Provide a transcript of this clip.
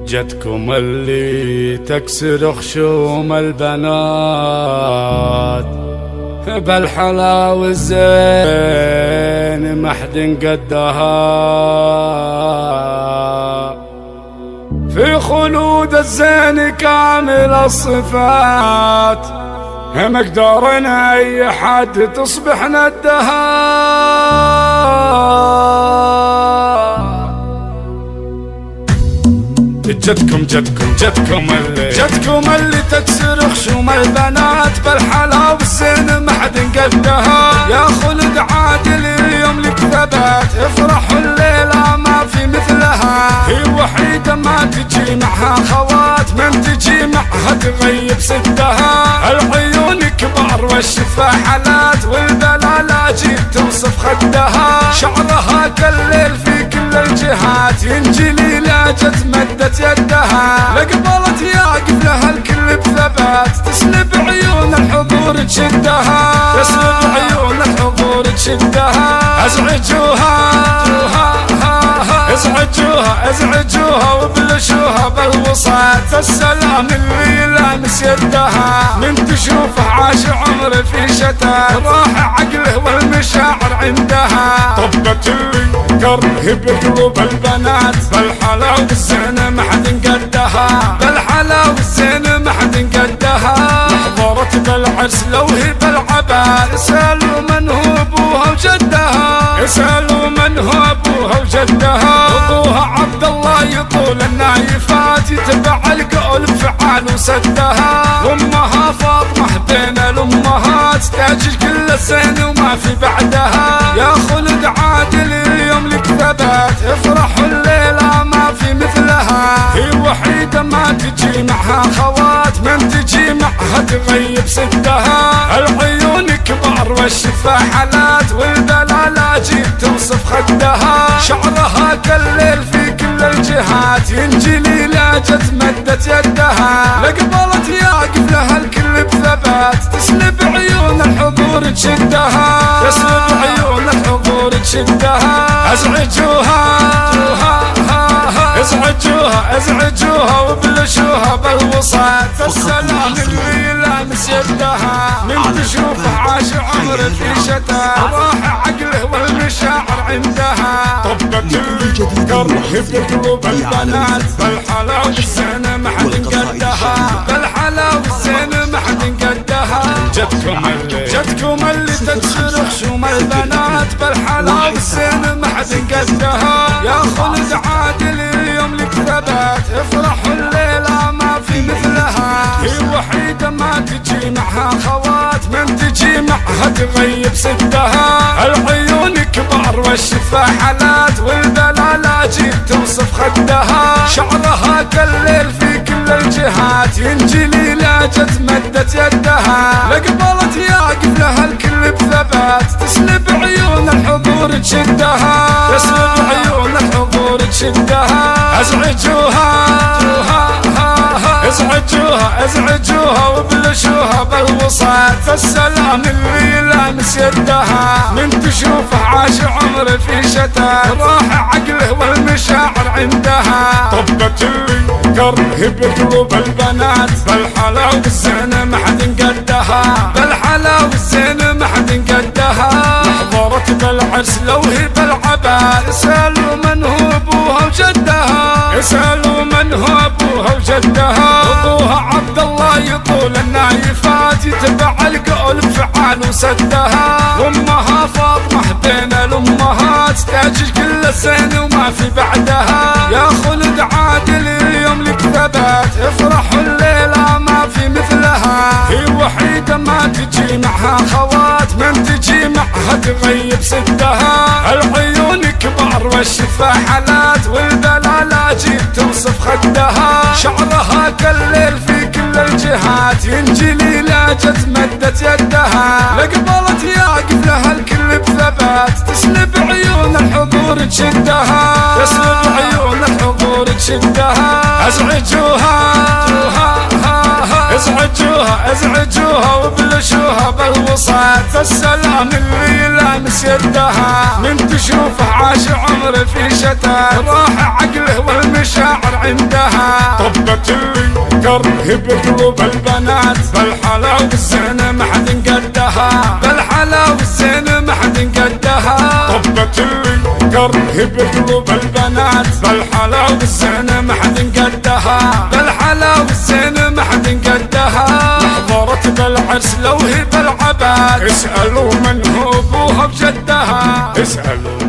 جتكم اللي تكسر خشوم البنات بالحلا والزين ما حد قدها في خلود الزين كامل الصفات مقدارنا اي حد تصبح ندها جتكم اللي تكسر خشوم البنات بالحلا والزين ما حد قدها يا خلد عادل اليوم لك ثبات افرحوا الليلة ما في مثلها هي وحيدة ما تجي معها خوات من تجي معها تغيب ستها العيون كبار والشفا حالات والبلالاجي توصف خدها شعرها كالليل في كل الجهات ينجلي لا جت مدت يدها لقبلت ياقف لها الكل بثبات تسلب عيون الحضور تشدها تسلب عيون الحضور تشدها ازعجوها وبلشوها بالوسط السلام اللي لامس يدها من تشوفه عاش عمره في شتات راح عقله والمشاعر عندها طبت اللي كره بقلوب البنات بالحلا والزين ما حد قدها بالحلا والزين ما حد قدها حضرت بالعرس لو هي بالعباء اسألوا من هو ابوها وجدها اسألوا من هو ابوها وجدها ابوها عبد الله يطول النايفات يتبع القول فعال وسدها وامها فاطمه بين الامهات تاج كل الزين وما في بعدها يا خلد عادل اليوم لك ثبات افرحوا الليله ما في مثلها هي وحيده ما تجي معها خوات من تجي معها تغيب ستها العيون كبار والشفا حالات والبلالاجي توصف خدها شعرها كالليل في كل الجهات ينجلي لا جت مدت يدها لقبلت ياقف لها الكل بثبات تسلب عيون الحضور تشدها تسلب عيون الحضور تشدها ازعجوها وبلشوها بالوسط السلام اللي لامس يدها من تشوفه عاش عمره في شتات راح عقله والمشاعر عندها طبت اللي كره بقلوب البنات بالحلا والزين ما حد قدها بالحلا والزين ما حد قدها جتكم اللي تكسر خشوم البنات بالحلا والزين ما حد قدها يا خلد عادل اليوم لك ثبات افرحوا الليلة ما في مثلها هي وحيدة ما تجي معها خوات من تجي معها تغيب ستها العيون كبار والشفا حالات والبلالاجي توصف خدها شعرها كالليل في كل الجهات ينجلي لا جت مدت يدها لقبلت ياقف لها الكل بثبات تسلب عيون الحضور تشدها تسلب عيون الحضور تشدها ازعجوها وبلشوها بالوسط السلام اللي لامس يدها من تشوفه عاش عمره في شتات راح عقله والمشاعر عندها طبت اللي كره بقلوب البنات بالحلا والزين ما حد قدها بالحلا والزين ما حد قدها حضرت بالعرس لو هي بالعباء اسألوا من هو ابوها وجدها اسألوا من هو ابوها وجدها ابوها عبد الله يطول النايفات يتبع القول فعال وسدها وامها فاطمه بين الامهات تاج كل الزين وما في بعدها يا خلد عادل اليوم لك ثبات افرحوا الليله ما في مثلها هي وحيده ما تجي معها خوات من تجي معها تغيب ستها العيون كبار والشفا حالات والبلالاجي توصف خدها شعرها كالليل في كل الجهات ينجلي لا جت مدت يدها لقبلت ياقف لها الكل بثبات تسلب عيون الحضور تشدها تسلب عيون الحضور تشدها ازعجوها وبلشوها بالوسط السلام اللي لامس يدها من تشوفه عاش عمره في شتات راح عقله والمشاعر عندها. طبت اللي كره بقلوب البنات، بالحلا والزين ما حد قدها، بالحلا والزين ما حد قدها. طبت اللي كره بقلوب البنات، بالحلا والزين ما حد قدها، بالحلا والزين ما حد قدها. حضرت بالعرس لو هي بالعباد، اسألوا من هو ابوها بجدها، اسألوا